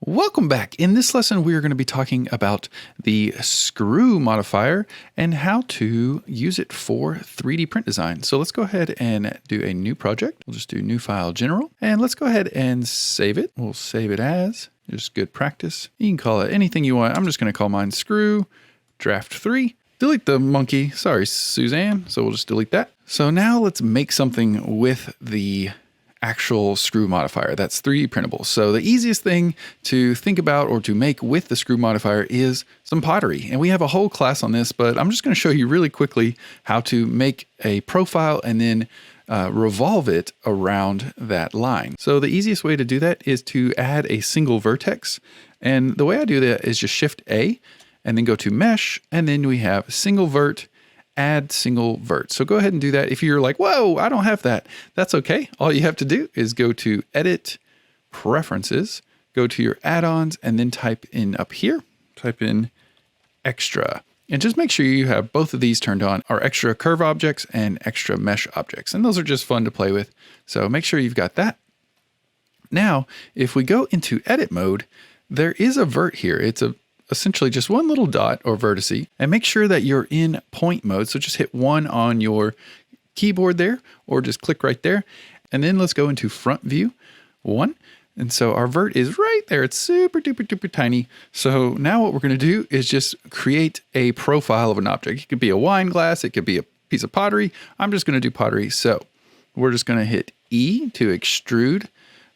Welcome back. In this lesson, we are going to be talking about the screw modifier and how to use it for 3D print design. So let's go ahead and do a new project. We'll just do new file general and let's go ahead and save it. We'll save it as just good practice. You can call it anything you want. I'm just going to call mine screw draft 3. Delete the monkey. Sorry, Suzanne. So we'll just delete that. So now let's make something with the actual screw modifier that's 3D printable. So the easiest thing to think about or to make with the screw modifier is some pottery. And we have a whole class on this, but I'm just going to show you really quickly how to make a profile and then revolve it around that line. So the easiest way to do that is to add a single vertex. And the way I do that is just Shift A and then go to Mesh, and then we have single vert, add single vert. So go ahead and do that. If you're like, whoa, I don't have that, that's okay. All you have to do is go to Edit, Preferences, go to your add-ons, and then type in up here, type in extra. And just make sure you have both of these turned on, our extra curve objects and extra mesh objects. And those are just fun to play with. So make sure you've got that. Now, if we go into edit mode, there is a vert here. It's essentially just one little dot or vertice, and make sure that you're in point mode. So just hit 1 on your keyboard there, or just click right there. And then let's go into front view 1. And so our vert is right there. It's super duper duper tiny. So now what we're going to do is just create a profile of an object. It could be a wine glass. It could be a piece of pottery. I'm just going to do pottery. So we're just going to hit E to extrude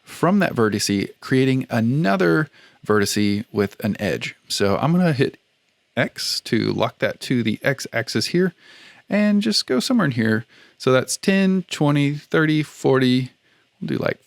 from that vertice, creating another vertice with an edge. So I'm going to hit X to lock that to the X axis here and just go somewhere in here. So that's 10, 20, 30, 40, we'll do like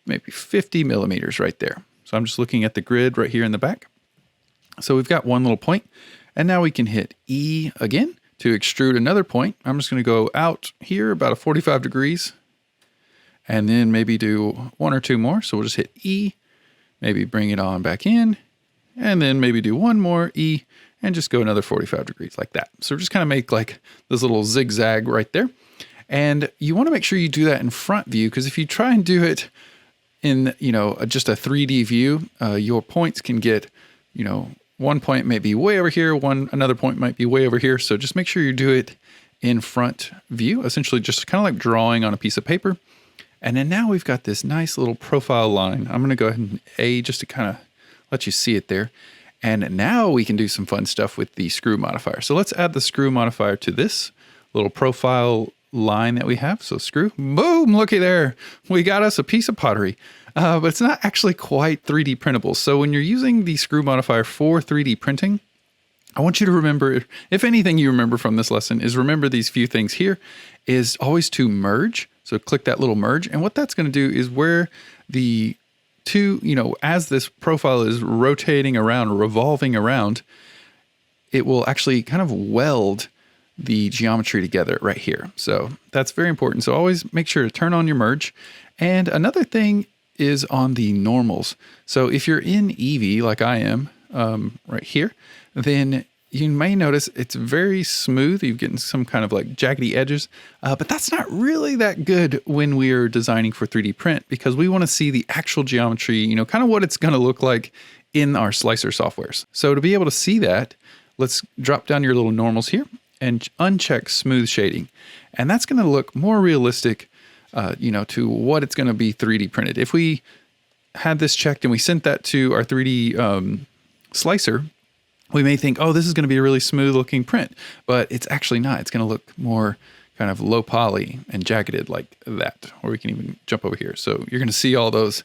maybe 50 millimeters right there. So I'm just looking at the grid right here in the back. So we've got one little point, and now we can hit E again to extrude another point. I'm just going to go out here about a 45 degrees and then maybe do 1 or 2 more. So we'll just hit E, maybe bring it on back in, and then maybe do 1 more E and just go another 45 degrees like that. So just kind of make like this little zigzag right there. And you want to make sure you do that in front view, because if you try and do it in, just a 3D view, your points can get, one point may be way over here, another point might be way over here. So just make sure you do it in front view, essentially just kind of like drawing on a piece of paper. And then now we've got this nice little profile line. I'm going to go ahead and A just to kind of let you see it there. And now we can do some fun stuff with the screw modifier. So let's add the screw modifier to this little profile line that we have. So screw, boom, looky there. We got us a piece of pottery, but it's not actually quite 3D printable. So when you're using the screw modifier for 3D printing, I want you to remember, if anything you remember from this lesson is remember these few things here, is always to merge. So click that little merge. And what that's going to do is where the two, as this profile is rotating around, revolving around, it will actually kind of weld the geometry together right here. So that's very important. So always make sure to turn on your merge. And another thing is on the normals. So if you're in Eevee, like I am right here, then you may notice it's very smooth. You're getting some kind of like jaggedy edges, but that's not really that good when we're designing for 3D print, because we want to see the actual geometry, kind of what it's going to look like in our slicer softwares. So to be able to see that, let's drop down your little normals here and uncheck smooth shading. And that's going to look more realistic, to what it's going to be 3D printed. If we had this checked and we sent that to our 3D slicer, we may think, oh, this is going to be a really smooth looking print, but it's actually not. It's going to look more kind of low poly and jaggeded like that. Or we can even jump over here. So you're going to see all those.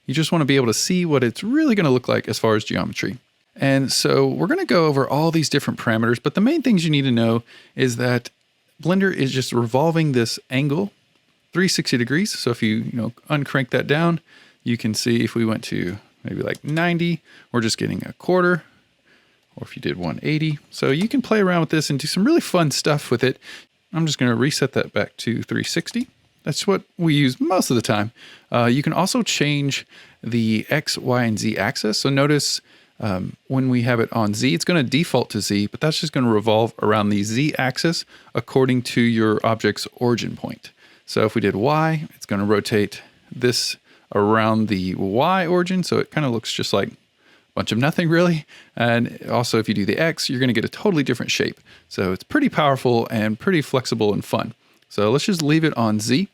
You just want to be able to see what it's really going to look like as far as geometry. And so we're going to go over all these different parameters, but the main things you need to know is that Blender is just revolving this angle 360 degrees. So if you, uncrank that down, you can see if we went to maybe like 90, we're just getting a quarter. Or if you did 180. So you can play around with this and do some really fun stuff with it. I'm just going to reset that back to 360. That's what we use most of the time. You can also change the X, Y, and Z axis. So notice when we have it on Z, it's going to default to Z, but that's just going to revolve around the Z axis according to your object's origin point. So if we did Y, it's going to rotate this around the Y origin. So it kind of looks just like bunch of nothing really. And also if you do the X, you're going to get a totally different shape. So it's pretty powerful and pretty flexible and fun. So let's just leave it on Z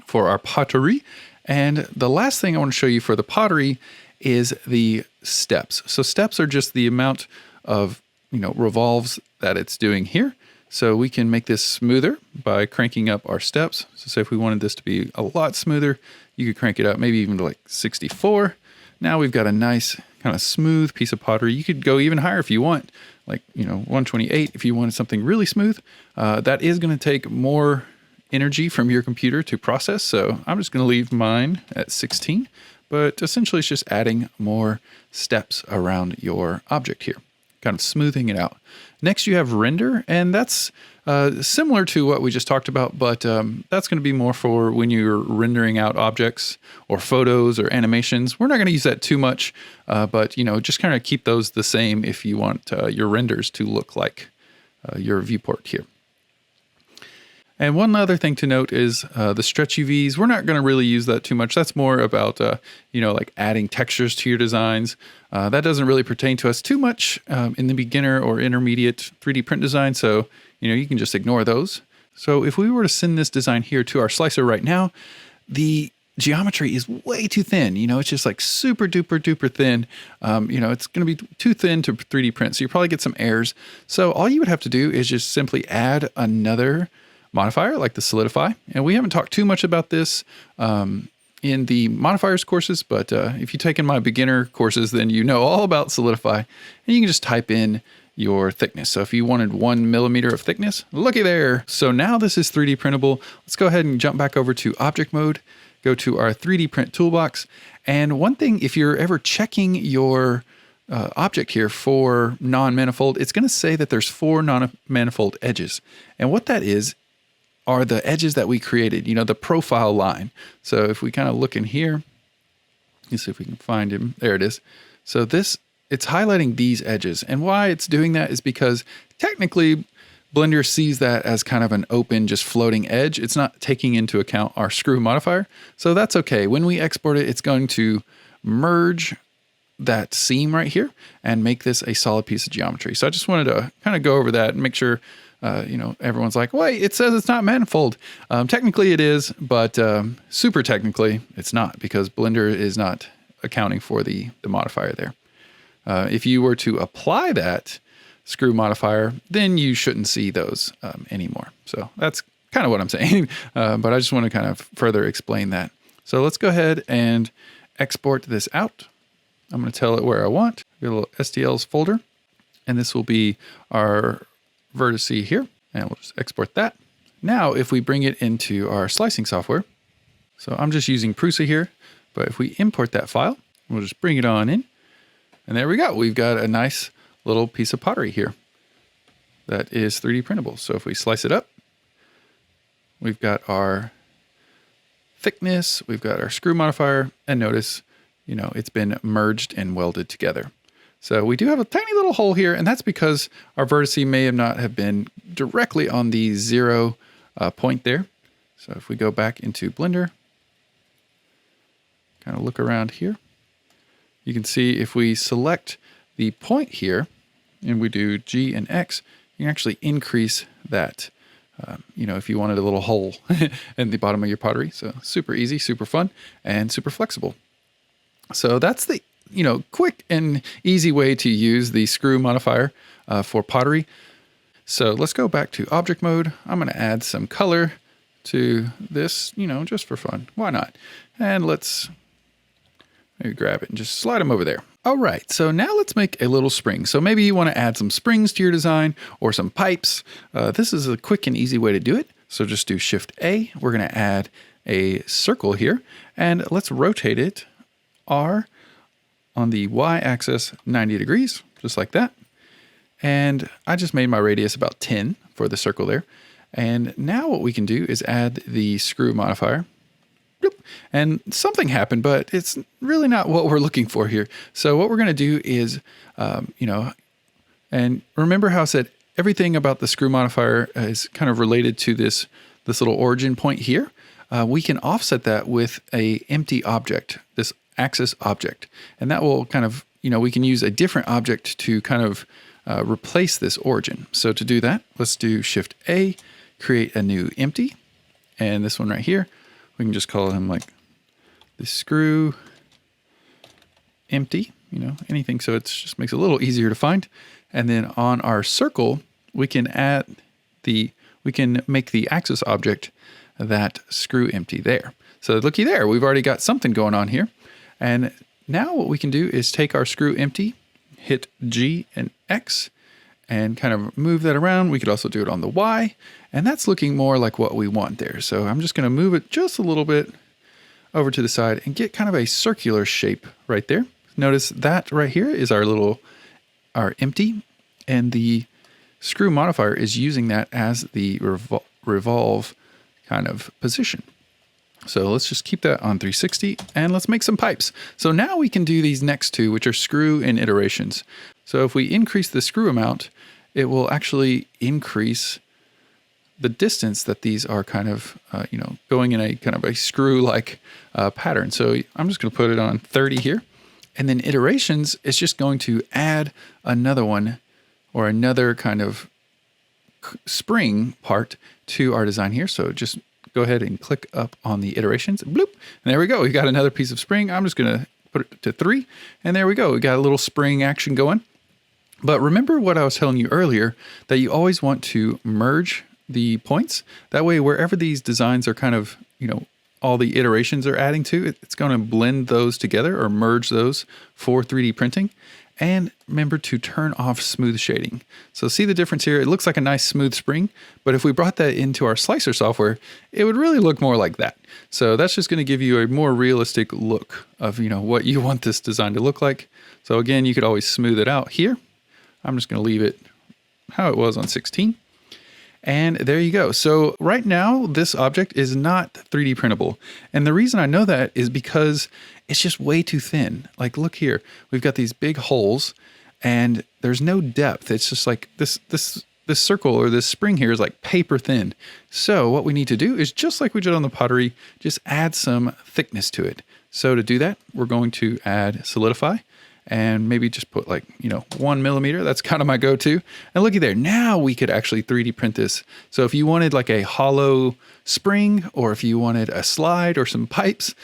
for our pottery. And the last thing I want to show you for the pottery is the steps. So steps are just the amount of, revolves that it's doing here. So we can make this smoother by cranking up our steps. So say if we wanted this to be a lot smoother, you could crank it up maybe even to like 64. Now we've got a nice kind of smooth piece of pottery. You could go even higher if you want, like, 128 if you wanted something really smooth. That is going to take more energy from your computer to process. So I'm just going to leave mine at 16, but essentially it's just adding more steps around your object here, kind of smoothing it out. Next you have render, and that's similar to what we just talked about, but that's going to be more for when you're rendering out objects or photos or animations. We're not going to use that too much, but just kind of keep those the same if you want your renders to look like your viewport here. And one other thing to note is the stretch UVs. We're not going to really use that too much. That's more about, like adding textures to your designs. That doesn't really pertain to us too much in the beginner or intermediate 3D print design. So, you can just ignore those. So if we were to send this design here to our slicer right now, the geometry is way too thin. It's just like super duper thin. It's going to be too thin to 3D print. So you probably get some errors. So all you would have to do is just simply add another modifier like the solidify. And we haven't talked too much about this in the modifiers courses, but if you've taken my beginner courses, then you know all about solidify. And you can just type in your thickness. So if you wanted 1 millimeter of thickness, looky there. So now this is 3D printable. Let's go ahead and jump back over to object mode, go to our 3D print toolbox. And one thing, if you're ever checking your object here for non-manifold, it's going to say that there's 4 non-manifold edges. And what that is are the edges that we created, the profile line. So if we kind of look in here, let's see if we can find him. There it is. So it's highlighting these edges. And why it's doing that is because technically Blender sees that as kind of an open, just floating edge. It's not taking into account our screw modifier. So that's okay. When we export it, it's going to merge that seam right here and make this a solid piece of geometry. So I just wanted to kind of go over that and make sure everyone's like, wait, it says it's not manifold. Technically it is, but super technically it's not, because Blender is not accounting for the modifier there. If you were to apply that screw modifier, then you shouldn't see those anymore. So that's kind of what I'm saying, but I just want to kind of further explain that. So let's go ahead and export this out. I'm going to tell it where I want. Get a little STLs folder, and this will be our vertice here, and we'll just export that. Now, if we bring it into our slicing software, so I'm just using Prusa here, but if we import that file, we'll just bring it on in, and there we go. We've got a nice little piece of pottery here that is 3D printable. So if we slice it up, we've got our thickness, we've got our screw modifier, and notice, it's been merged and welded together. So we do have a tiny little hole here, and that's because our vertice may not have been directly on the 0 point there. So if we go back into Blender, kind of look around here, you can see if we select the point here and we do G and X, you can actually increase that, if you wanted a little hole in the bottom of your pottery. So super easy, super fun, and super flexible. So that's the quick and easy way to use the screw modifier for pottery. So let's go back to object mode. I'm going to add some color to this, just for fun. Why not? And let's maybe grab it and just slide them over there. All right, so now let's make a little spring. So maybe you want to add some springs to your design or some pipes. This is a quick and easy way to do it. So just do Shift A. We're going to add a circle here, and let's rotate it R on the y-axis 90 degrees, just like that. And I just made my radius about 10 for the circle there. And now what we can do is add the screw modifier. And something happened, but it's really not what we're looking for here. So what we're going to do is, and remember how I said everything about the screw modifier is kind of related to this little origin point here. We can offset that with a empty object, this axis object. And that will kind of, we can use a different object to kind of replace this origin. So to do that, let's do Shift A, create a new empty. And this one right here, we can just call him like the screw empty, anything. So it just makes it a little easier to find. And then on our circle, we can make the axis object that screw empty there. So looky there, we've already got something going on here. And now what we can do is take our screw empty, hit G and X, and kind of move that around. We could also do it on the Y, and that's looking more like what we want there. So I'm just gonna move it just a little bit over to the side and get kind of a circular shape right there. Notice that right here is our empty, and the screw modifier is using that as the revolve kind of position. So let's just keep that on 360 and let's make some pipes. So now we can do these next two, which are screw and iterations. So if we increase the screw amount, it will actually increase the distance that these are kind of, going in a kind of a screw-like pattern. So I'm just going to put it on 30 here. And then iterations is just going to add another one or another kind of spring part to our design here. So just go ahead and click up on the iterations. Bloop. And there we go. We got another piece of spring. I'm just going to put it to 3. And there we go. We got a little spring action going. But remember what I was telling you earlier, that you always want to merge the points. That way, wherever these designs are kind of, all the iterations are adding to, it's going to blend those together or merge those for 3D printing. And remember to turn off smooth shading. So see the difference here? It looks like a nice smooth spring, but if we brought that into our slicer software, it would really look more like that. So that's just going to give you a more realistic look of, what you want this design to look like. So again, you could always smooth it out here. I'm just going to leave it how it was on 16. And there you go. So right now, this object is not 3D printable. And the reason I know that is because it's just way too thin. Like, look here, we've got these big holes and there's no depth. It's just like this circle or this spring here is like paper thin. So what we need to do is, just like we did on the pottery, just add some thickness to it. So to do that, we're going to add solidify. And maybe just put 1 millimeter. That's kind of my go-to. And looky there, now we could actually 3D print this. So if you wanted like a hollow spring, or if you wanted a slide or some pipes,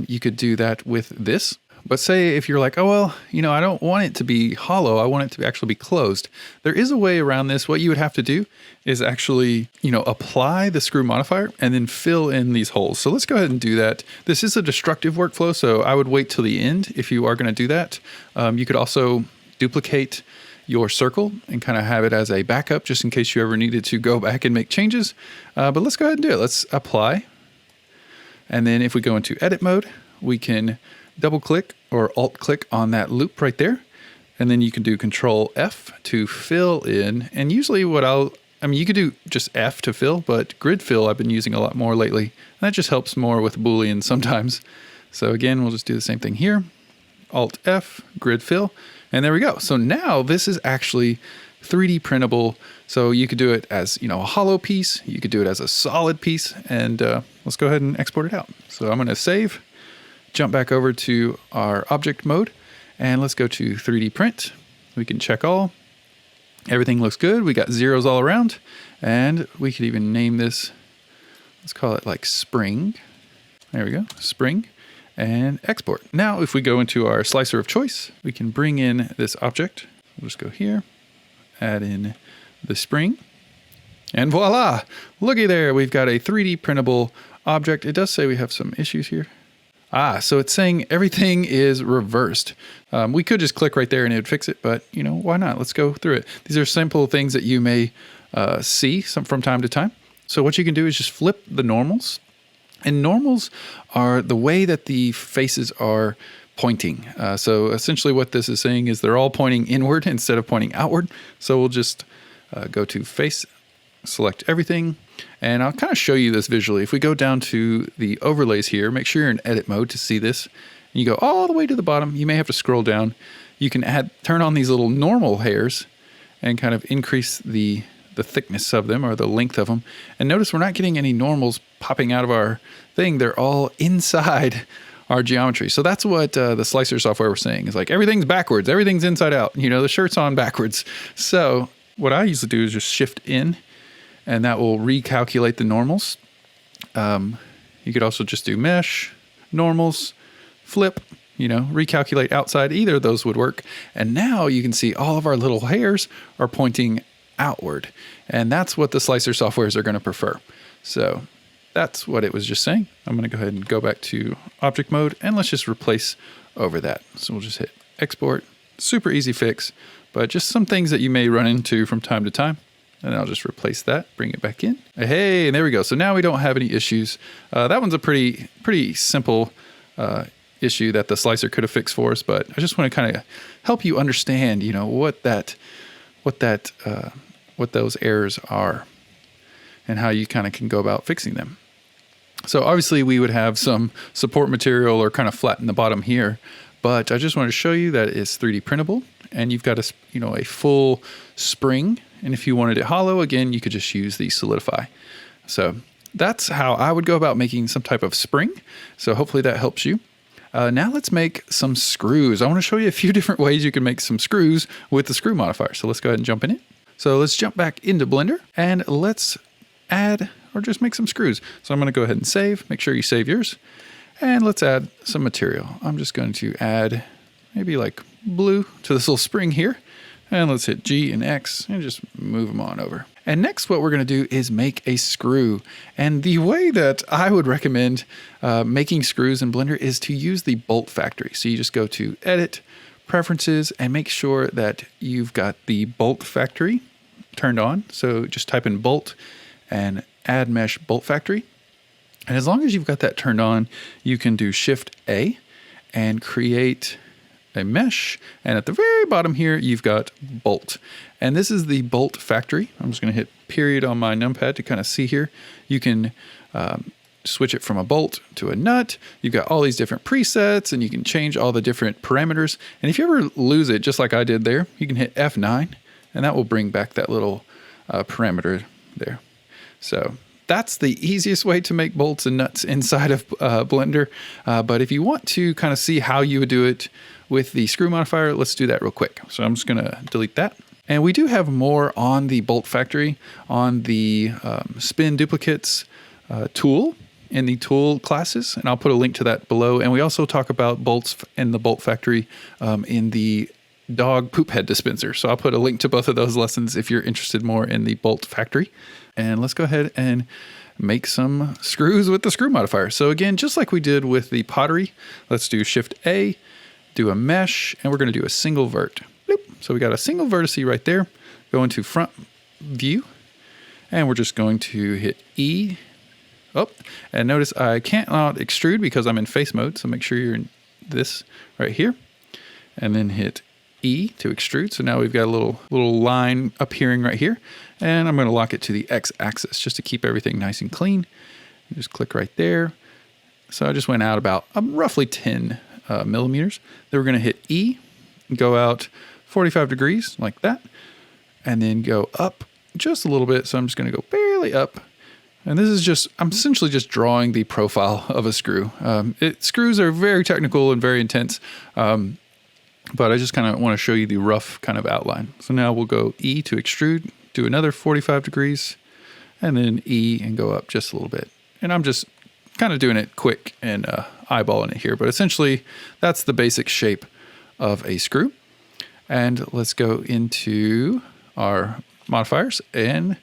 you could do that with this. But say if you're like, oh, well, I don't want it to be hollow. I want it to actually be closed. There is a way around this. What you would have to do is actually, apply the screw modifier and then fill in these holes. So let's go ahead and do that. This is a destructive workflow, so I would wait till the end if you are going to do that. You could also duplicate your circle and kind of have it as a backup just in case you ever needed to go back and make changes. But let's go ahead and do it. Let's apply. And then if we go into edit mode, we can double click or alt click on that loop right there. And then you can do Control F to fill in. And usually you could do just F to fill, but grid fill I've been using a lot more lately. And that just helps more with Boolean sometimes. So again, we'll just do the same thing here. Alt F, grid fill. And there we go. So now this is actually 3D printable. So you could do it as, a hollow piece. You could do it as a solid piece. And let's go ahead and export it out. So I'm going to save. Jump back over to our object mode and let's go to 3D print. We can check all. Everything looks good. We got zeros all around, and we could even name this, let's call it like spring. There we go, spring, and export. Now, if we go into our slicer of choice, we can bring in this object. We'll just go here, add in the spring, and voila, looky there. We've got a 3D printable object. It does say we have some issues here. So it's saying everything is reversed. We could just click right there and it would fix it, but why not? Let's go through it. These are simple things that you may see from time to time. So what you can do is just flip the normals. And normals are the way that the faces are pointing. So essentially what this is saying is they're all pointing inward instead of pointing outward. So we'll just go to face, select everything. And I'll kind of show you this visually. If we go down to the overlays here, make sure you're in edit mode to see this. And you go all the way to the bottom. You may have to scroll down. You can turn on these little normal hairs and kind of increase the thickness of them or the length of them. And notice we're not getting any normals popping out of our thing. They're all inside our geometry. So that's what the slicer software was saying, is like everything's backwards, everything's inside out, you know, the shirt's on backwards. So what I usually do is just shift in, and that will recalculate the normals. You could also just do mesh, normals, flip, you know, recalculate outside. Either of those would work. And now you can see all of our little hairs are pointing outward. And that's what the slicer softwares are going to prefer. So that's what it was just saying. I'm going to go ahead and go back to object mode, and let's just replace over that. So we'll just hit export. Super easy fix, but just some things that you may run into from time to time. And I'll just replace that, bring it back in. Hey, and there we go. So now we don't have any issues. That one's a pretty simple issue that the slicer could have fixed for us, but I just want to kind of help you understand, you know, what those errors are and how you kind of can go about fixing them. So obviously we would have some support material or kind of flatten the bottom here, but I just want to show you that it's 3D printable, and you've got a full spring. And if you wanted it hollow, again, you could just use the solidify. So that's how I would go about making some type of spring. So hopefully that helps you. Now let's make some screws. I want to show you a few different ways you can make some screws with the screw modifier. So let's go ahead and jump in it. So let's jump back into Blender, and let's add or just make some screws. So I'm going to go ahead and save. Make sure you save yours. And let's add some material. I'm just going to add maybe like blue to this little spring here. And let's hit G and X and just move them on over. And next what we're going to do is make a screw. And the way that I would recommend making screws in Blender is to use the bolt factory. So you just go to Edit, Preferences, and make sure that you've got the bolt factory turned on. So just type in bolt and add mesh bolt factory. And as long as you've got that turned on, you can do Shift A and create a mesh, and at the very bottom here you've got bolt, and this is the bolt factory. I'm just going to hit period on my numpad to kind of see here. You can switch it from a bolt to a nut. You've got all these different presets, and you can change all the different parameters. And if you ever lose it, just like I did there, you can hit F9, and that will bring back that little parameter there. So that's the easiest way to make bolts and nuts inside of Blender. But if you want to kind of see how you would do it with the screw modifier, let's do that real quick. So I'm just going to delete that. And we do have more on the bolt factory on the spin duplicates tool in the tool classes. And I'll put a link to that below. And we also talk about bolts in the bolt factory in the dog poop head dispenser. So I'll put a link to both of those lessons if you're interested more in the bolt factory. And let's go ahead and make some screws with the screw modifier. So again, just like we did with the pottery, let's do Shift A, do a mesh, and we're going to do a single vert. Bloop. So we got a single vertice right there. Go into front view, and we're just going to hit E. Oh, and notice I can't not extrude because I'm in face mode. So make sure you're in this right here, and then hit E to extrude. So now we've got a little line appearing right here, and I'm going to lock it to the X axis just to keep everything nice and clean. Just click right there. So I just went out about roughly 10 millimeters. Then we're going to hit E, go out 45 degrees like that, and then go up just a little bit. So I'm just going to go barely up. And this is just, I'm essentially just drawing the profile of a screw. Screws are very technical and very intense. But I just kind of want to show you the rough kind of outline. So now we'll go E to extrude, do another 45 degrees, and then E and go up just a little bit. And I'm just kind of doing it quick and eyeballing it here. But essentially, that's the basic shape of a screw. And let's go into our modifiers and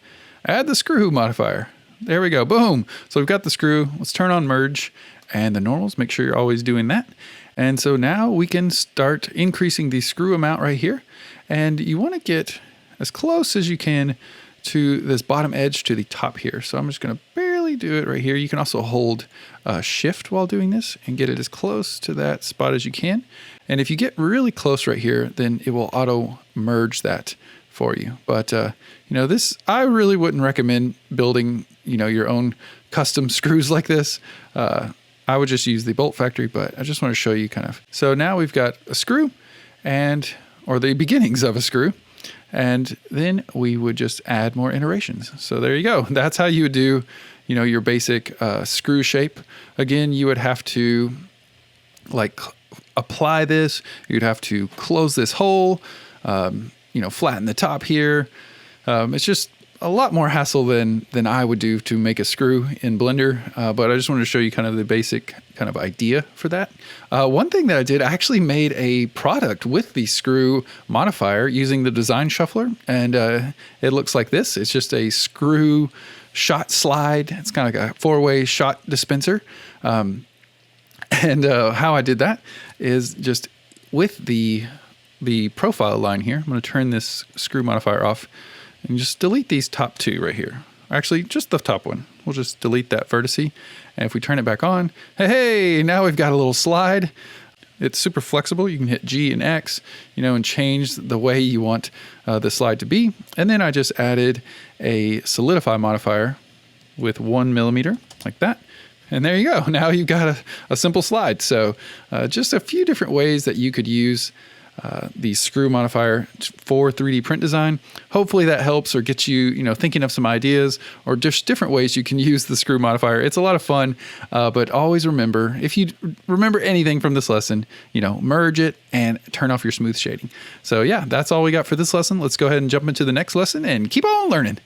add the screw modifier. There we go. Boom. So we've got the screw. Let's turn on merge and the normals. Make sure you're always doing that. And so now we can start increasing the screw amount right here. And you want to get as close as you can to this bottom edge to the top here. So I'm just going to barely do it right here. You can also hold shift while doing this and get it as close to that spot as you can. And if you get really close right here, then it will auto merge that for you. But this, I really wouldn't recommend building, your own custom screws like this. I would just use the bolt factory, but I just want to show you kind of. So now we've got a screw or the beginnings of a screw, and then we would just add more iterations. So there you go. That's how you would do, your basic screw shape. Again, you would have to like apply this. You'd have to close this hole, flatten the top here. It's just a lot more hassle than I would do to make a screw in Blender. But I just wanted to show you kind of the basic kind of idea for that. One thing that I did, I actually made a product with the screw modifier using the design shuffler. And it looks like this. It's just a screw shot slide. It's kind of like a 4-way shot dispenser. And how I did that is just with the profile line here. I'm going to turn this screw modifier off and just delete these top 2 right here. Actually, just the top one. We'll just delete that vertice. And if we turn it back on, hey, now we've got a little slide. It's super flexible. You can hit G and X, and change the way you want the slide to be. And then I just added a solidify modifier with 1 millimeter like that. And there you go. Now you've got a simple slide. So just a few different ways that you could use the screw modifier for 3D print design. Hopefully that helps or gets you, thinking of some ideas or just different ways you can use the screw modifier. It's a lot of fun, but always remember, if you remember anything from this lesson, merge it and turn off your smooth shading. So yeah, that's all we got for this lesson. Let's go ahead and jump into the next lesson and keep on learning.